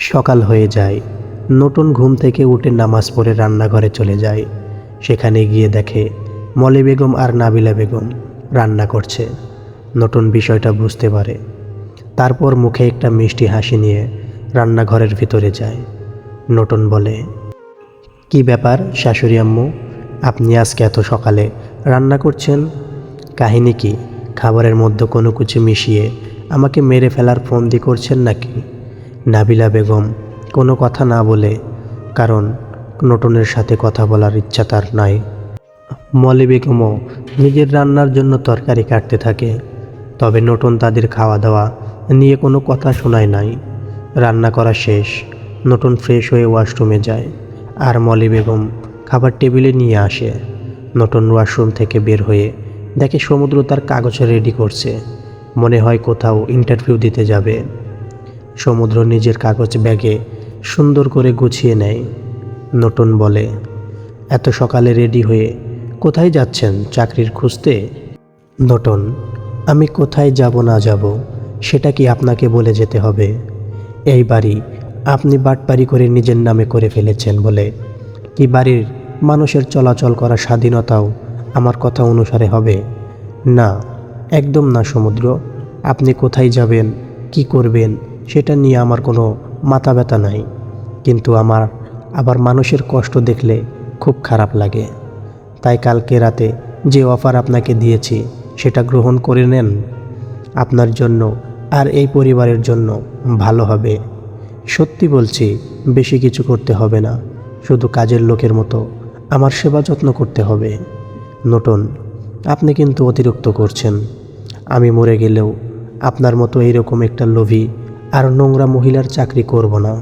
সকাল হয়ে যায়। নতুন ঘুম থেকে উঠে নামাজ পড়ে রান্নাঘরে চলে যায়। সেখানে গিয়ে দেখে মলি বেগম আর নাবিলা বেগম রান্না করছে। নতুন বিষয়টা বুঝতে পারে। তারপর মুখে একটা মিষ্টি হাসি নিয়ে রান্নাঘরের ভিতরে যায়। নতুন বলে, কি ব্যাপার শাশুড়ি আম্মু, আপনি আজকে এত সকালে রান্না করছেন? কাহিনী কি? খাবারের মধ্যে কোনো কিছু মিশিয়ে আমাকে মেরে ফেলার ফন্দি করছেন নাকি? নাবিলা বেগম কোনো কথা না বলে, কারণ নতুনের সাথে কথা বলার ইচ্ছা তার নাই। মলি বেগমও নিজের রান্নার জন্য তরকারি কাটতে থাকে। তবে নতুন তাদের খাওয়া দাওয়া নিয়ে কোনো কথা শোনায় নাই। রান্না করা শেষ। নতুন ফ্রেশ হয়ে ওয়াশরুমে যায়, আর মলি বেগম খাবার টেবিলে নিয়ে আসে। নতুন ওয়াশরুম থেকে বের হয়ে দেখে সমুদ্র তার কাগজ রেডি করছে। মনে হয় কোথাও ইন্টারভিউ দিতে যাবে। সমুদ্র নিজের কাগজ ব্যাগে সুন্দর করে গুছিয়ে নেয়। নতুন বলে, এত সকালে রেডি হয়ে কোথায় যাচ্ছেন? চাকরির খুঁজতে? নতুন, আমি কোথায় যাব না যাব সেটা কি আপনাকে বলে যেতে হবে? এই বাড়ি আপনি বাটপারি করে নিজের নামে করে ফেলেছেন বলে কি বাড়ির মানুষের চলাচল করার স্বাধীনতাও আমার কথা অনুসারে হবে? না, একদম না সমুদ্র। আপনি কোথায় যাবেন, কি করবেন সেটা নিয়ে আমার কোনো মাথা ব্যথা নাই। কিন্তু আমার আবার মানুষের কষ্ট দেখলে খুব খারাপ লাগে। তাই কালকে রাতে যে অফার আপনাকে দিয়েছি সেটা গ্রহণ করে নেন। আপনার জন্য আর এই পরিবারের জন্য ভালো হবে। সত্যি বলছি, বেশি কিছু করতে হবে না, শুধু কাজের লোকের মতো আমার সেবা যত্ন করতে হবে। নতুন, আপনি কিন্তু অতিরিক্ত করছেন। আমি মরে গেলেও আপনার মতো এইরকম একটা লোভী আর নোংরা মহিলার চাকরি করব না।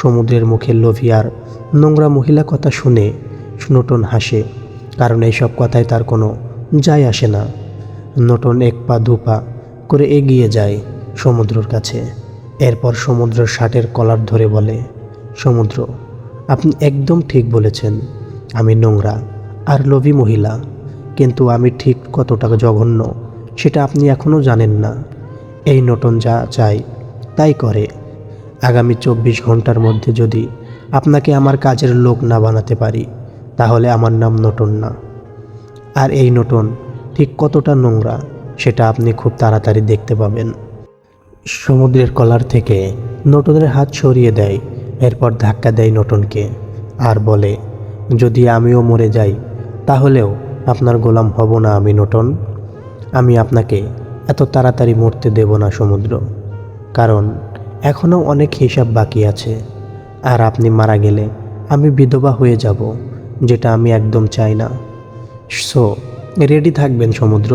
সমুদ্রের মুখে লোভী আর নোংরা মহিলা কথা শুনে নতুন হাসে, কারণ এইসব কথায় তার কোনো যায় আসে না। নতুন এক পা দু পা করে এগিয়ে যায় সমুদ্রের কাছে। এরপর সমুদ্রের শার্টের কলার ধরে বলে, সমুদ্র, আপনি একদম ঠিক বলেছেন। আমি নোংরা আর লোভী মহিলা, কিন্তু আমি ঠিক কতটা জঘন্য সেটা আপনি এখনও জানেন না। এই নতুন যা চাই তাই করে। আগামী 24 ঘন্টার মধ্যে যদি আপনাকে আমার কাজের লোক না বানাতে পারি, তাহলে আমার নাম নতুন না। আর এই নতুন ঠিক কতটা নোংরা সেটা আপনি খুব তাড়াতাড়ি দেখতে পাবেন। সমুদ্রের কলার থেকে নতুনের হাত সরিয়ে দেয়। এরপর ধাক্কা দেয় নতুনকে আর বলে, যদি আমিও মরে যাই তাহলেও আপনার গোলাম হব না আমি নতুন। আমি আপনাকে এত তাড়াতাড়ি মরতে দেব না সমুদ্র, কারণ এখনও অনেক হিসাব বাকি আছে। আর আপনি মারা গেলে আমি বিধবা হয়ে যাব, যেটা আমি একদম চাই না। সো রেডি থাকবেন সমুদ্র,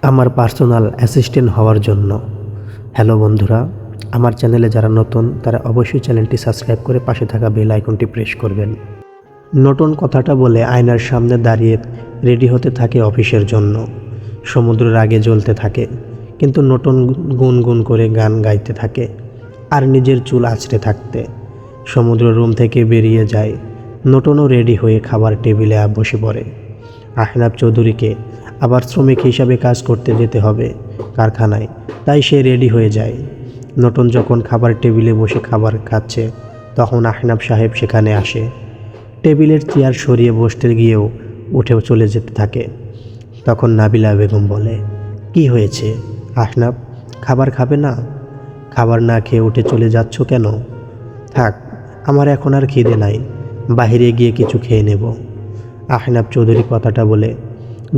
আমার পার্সোনাল অ্যাসিস্ট্যান্ট হওয়ার জন্য। হ্যালো বন্ধুরা, আমার চ্যানেলে যারা নতুন তারা অবশ্যই চ্যানেলটি সাবস্ক্রাইব করে পাশে থাকা বেল আইকনটি প্রেস করবেন। নতুন কথাটা বলে আয়নার সামনে দাঁড়িয়ে রেডি হতে থাকে অফিসের জন্য। সমুদ্রের আগে জ্বলতে থাকে, কিন্তু নতুন গুনগুন করে গান গাইতে থাকে আর নিজের চুল আঁচড়ে থাকতে। সমুদ্র রুম থেকে বেরিয়ে যায়। নতুনও রেডি হয়ে খাবার টেবিলে বসে পড়ে। আহনাব চৌধুরীকে আবার শ্রমিক হিসাবে কাজ করতে যেতে হবে কারখানায়, তাই সে রেডি হয়ে যায়। নতুন যখন খাবার টেবিলে বসে খাবার খাচ্ছে, তখন আহনাব সাহেব সেখানে আসে। টেবিলের চেয়ার সরিয়ে বসতে গিয়েও উঠেও চলে যেতে থাকে। তখন নাবিলা বেগম বলে, কি হয়েছে আহনাব, খাবার খাবে না? খাবার না খেয়ে উঠে চলে যাচ্ছ কেন? থাক, আমার এখন আর খিদে নাই, বাহিরে গিয়ে কিছু খেয়ে নেব। আহনাব চৌধুরী কথাটা বলে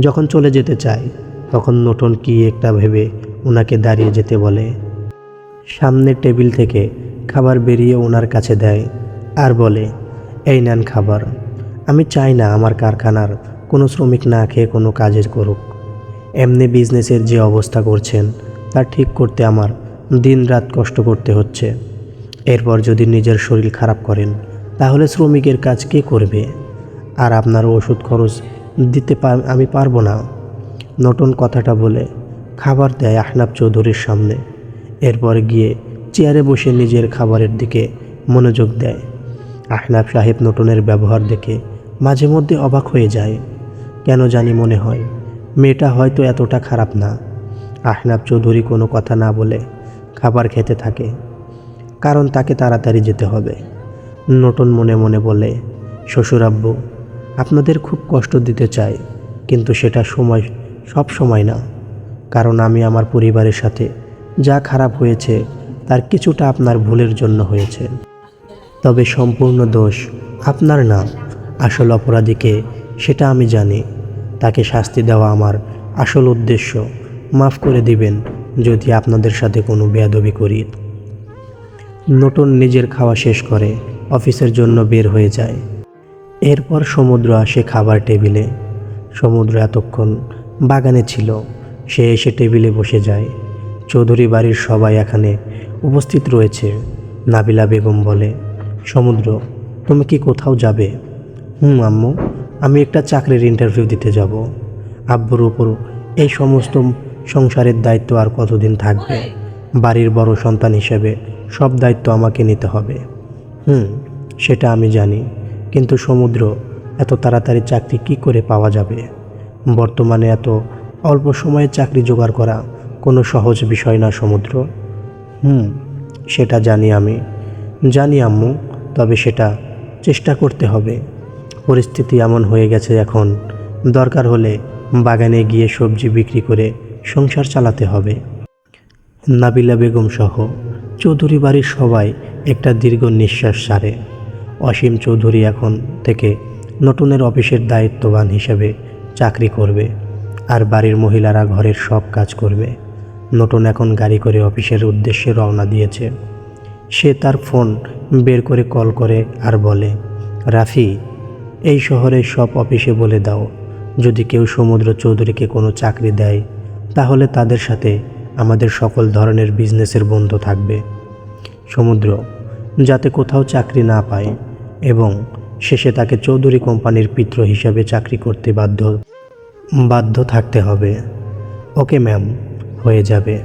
যখন চলে যেতে চায়, তখন নতুন কি একটা ভেবে ওনাকে দাঁড়িয়ে যেতে বলে। সামনের টেবিল থেকে খাবার বেরিয়ে ওনার কাছে দেয় আর বলে, এই নেন খাবার। আমি চাই না আমার কারখানার কোনো শ্রমিক না খেয়ে কোনো কাজের করুক। এমনি বিজনেসের যে অবস্থা করছেন তা ঠিক করতে আমার দিন রাত কষ্ট করতে হচ্ছে। এরপর যদি নিজের শরীর খারাপ করেন, তাহলে শ্রমিকের কাজ কে করবে? আর আপনার ওষুধ খরচ দিতে আমি পারবো না। নতুন কথাটা বলে খাবার দেয় আহনাব চৌধুরীর সামনে। এরপর গিয়ে চেয়ারে বসে নিজের খাবারের দিকে মনোযোগ দেয়। আহনাব সাহেব নতুনের ব্যবহার দেখে মাঝে মধ্যে অবাক হয়ে যায়। কেন জানি মনে হয় মেয়েটা হয়তো এতটা খারাপ না। আহনাব চৌধুরী কোনো কথা না বলে খাবার খেতে থাকে। কারণ তাকে তাড়াতাড়ি যেতে হবে। নতুন মনে মনে বলে, শ্বশুর আব্বু, আপনাদের খুব কষ্ট দিতে চাই, কিন্তু সেটা সব সময় না। কারণ আমি আমার পরিবারের সাথে যা খারাপ হয়েছে তার কিছুটা আপনার ভুলের জন্য হয়েছে। তবে সম্পূর্ণ দোষ আপনার না। আসল অপরাধীকে সেটা আমি জানি। তাকে শাস্তি দেওয়া আমার আসল উদ্দেশ্য। মাফ করে দিবেন যদি আপনাদের সাথে কোনো বেয়াদবি করি। নতুন নিজের খাওয়া শেষ করে অফিসের জন্য বের হয়ে যায়। এরপর সমুদ্র আসে খাবার টেবিলে। সমুদ্র এতক্ষণ বাগানে ছিল। সে এসে টেবিলে বসে যায়। চৌধুরী বাড়ির সবাই এখানে উপস্থিত রয়েছে। নাবিলা বেগম বলে, সমুদ্র, তুমি কি কোথাও যাবে? আম্মু, আমি একটা চাকরির ইন্টারভিউ দিতে যাব। আব্বুর উপর এই সমস্ত সংসারের দায়িত্ব আর কতদিন থাকবে? বাড়ির বড় সন্তান হিসেবে সব দায়িত্ব আমাকে নিতে হবে। সেটা আমি জানি, কিন্তু সমুদ্র, এত তাড়াতাড়ি চাকরি কি করে পাওয়া যাবে? বর্তমানে এত অল্প সময়ে চাকরি জোগাড় করা কোনো সহজ বিষয় না সমুদ্র। সেটা আমি জানি আম্মু, তবে সেটা চেষ্টা করতে হবে। পরিস্থিতি এমন হয়ে গেছে এখন, দরকার হলে বাগানে গিয়ে সবজি বিক্রি করে সংসার চালাতে হবে। নাবিলা বেগম সহ চৌধুরী বাড়ির সবাই একটা দীর্ঘ নিঃশ্বাস ছাড়ে। অসীম চৌধুরী এখন থেকে নতুনের অফিসের দায়িত্ববান হিসেবে চাকরি করবে, আর বাড়ির মহিলারা ঘরের সব কাজ করবে। নতুন এখন গাড়ি করে অফিসের উদ্দেশ্যে রওনা দিয়েছে। সে তার ফোন বের করে কল করে আর বলে, রাফি, এই শহরের সব অফিসে বলে দাও, যদি কেউ সমুদ্র চৌধুরীকে কোনো চাকরি দেয় তাহলে তাদের সাথে আমাদের সকল ধরনের বিজনেসের বন্ধ থাকবে। সমুদ্র যাতে কোথাও চাকরি না পায় এবং শেষে তাকে চৌধুরী কোম্পানির পিত্র হিসাবে চাকরি করতে বাধ্য থাকতে হবে। ওকে ম্যাম, হয়ে যাবে।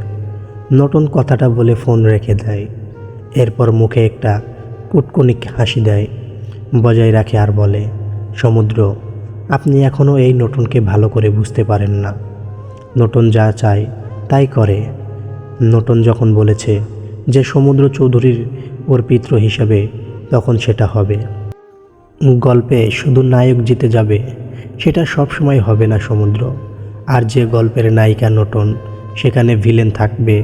নতুন কথাটা বলে ফোন রেখে দেয়। এরপর মুখে একটা কুটকুনিক হাসি দেয়, বজায় রাখে আর বলে, সমুদ্র, আপনি এখনও এই নতুনকে ভালো করে বুঝতে পারেন না। নতুন যা চায় তাই করে। নতুন যখন বলেছে যে সমুদ্র চৌধুরীর ওর পিত্র হিসাবে, তখন সেটা হবে। গল্পে শুধু নায়ক জিতে যাবে সেটা সব সময় হবে না সমুদ্র। আর যে গল্পের নায়িকা নতুন, সেখানে ভিলেন থাকবে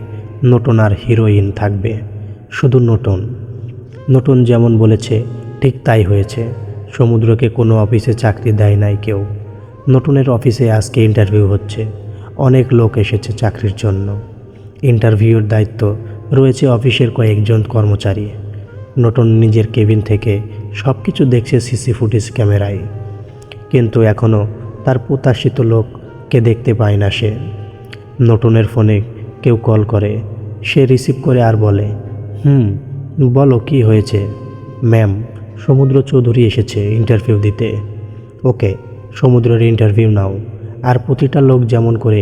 নতুন আর হিরোইন থাকবে শুধু নতুন যেমন বলেছে ঠিক তাই হয়েছে। সমুদ্রকে কোনো অফিসে চাকরি দেয় নাই কেউ। নতুনের অফিসে আজকে ইন্টারভিউ হচ্ছে। অনেক লোক এসেছে চাকরির জন্য। ইন্টারভিউর দায়িত্ব রয়েছে অফিসের কয়েকজন কর্মচারী। নতুন নিজের কেবিন থেকে সব কিছু দেখছে সিসি ফুটেজ ক্যামেরায়, কিন্তু এখনও তার প্রত্যাশিত লোককে দেখতে পায় না সে। নতুনের ফোনে কেউ কল করে, সে রিসিভ করে আর বলে, বলো কি হয়েছে? ম্যাম, সমুদ্র চৌধুরী এসেছে ইন্টারভিউ দিতে। ওকে, সমুদ্রের ইন্টারভিউ নাও। আর প্রতিটা লোক যেমন করে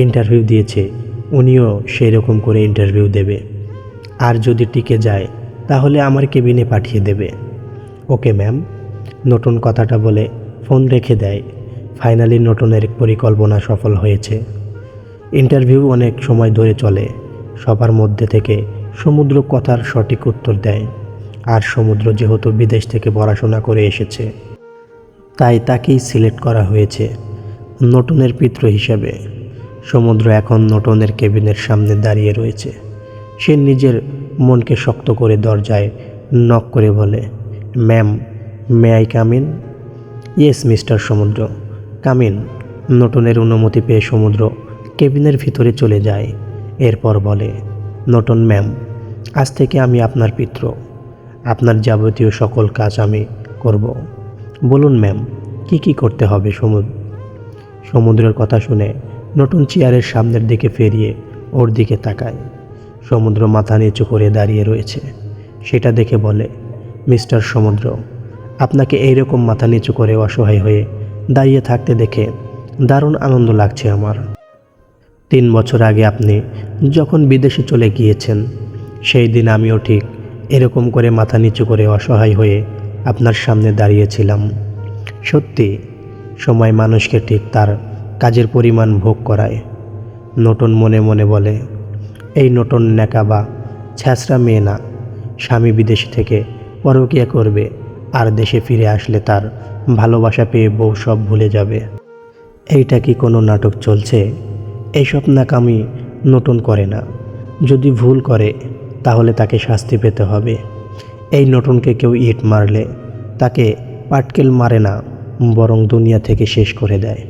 ইন্টারভিউ দিয়েছে উনিও সেই রকম করে ইন্টারভিউ দেবে। আর যদি টিকে যায় তাহলে আমার কেবিনে পাঠিয়ে দেবে। Okay ma'am. নতুন কথাটা বলে ফোন রেখে দেয়। ফাইনালি নতুনের পরিকল্পনা সফল হয়েছে। ইন্টারভিউ অনেক সময় ধরে চলে। সবার মধ্যে থেকে সমুদ্র কথার সঠিক উত্তর দেয়। আর সমুদ্র যেহেতু বিদেশ থেকে পড়াশোনা করে এসেছে, তাই তাকেই সিলেক্ট করা হয়েছে নতুনের পিত্র হিসাবে। সমুদ্র এখন নতুনের কেবিনের সামনে দাঁড়িয়ে রয়েছে। সে নিজের মনকে শক্ত করে দরজায় নক করে বলে, ma'am, may I come in? Yes mister Samudra, come in. নতুনের অনুমতি পেয়ে সমুদ্র কেবিনের ভিতরে চলে যায়। এরপর বলে, নতুন ম্যাম, আজ থেকে আমি আপনার পিত্র। আপনার যাবতীয় সকল কাজ আমি করব। বলুন ম্যাম, কি করতে হবে? সমুদ্রের কথা শুনে নতুন চেয়ারের সামনের দিকে ফিরিয়ে ওর দিকে তাকায়। সমুদ্র মাথা নিচু করে দাঁড়িয়ে রয়েছে। সেটা দেখে বলে, মিস্টার সমুদ্র, আপনাকে এইরকম মাথা নিচু করে অসহায় হয়ে দাঁড়িয়ে থাকতে দেখে দারুণ আনন্দ লাগছে আমার। 3 বছর আগে আপনি যখন বিদেশে চলে গিয়েছেন, সেই দিন আমিও ঠিক এরকম করে মাথা নিচু করে অসহায় হয়ে আপনার সামনে দাঁড়িয়েছিলাম। সত্যি, সময় মানুষকে ঠিক তার কাজের পরিমাণ ভোগ করায়। নতুন মনে মনে বলে, এই নতুন নেকা বা ছ্যাঁচড়া মেয়ে না, স্বামী বিদেশে থেকে পরকীয়া করবে, আর দেশে ফিরে আসলে তার ভালোবাসা পেয়ে বউ সব ভুলে যাবে। এইটা কি কোনো নাটক চলছে? এইসব নাকামি নতুন করে না। যদি ভুল করে তাহলে তাকে শাস্তি পেতে হবে। এই নতুনকে কেউ ইট মারলে তাকে পাটকেল মারে না, বরং দুনিয়া থেকে শেষ করে দেয়।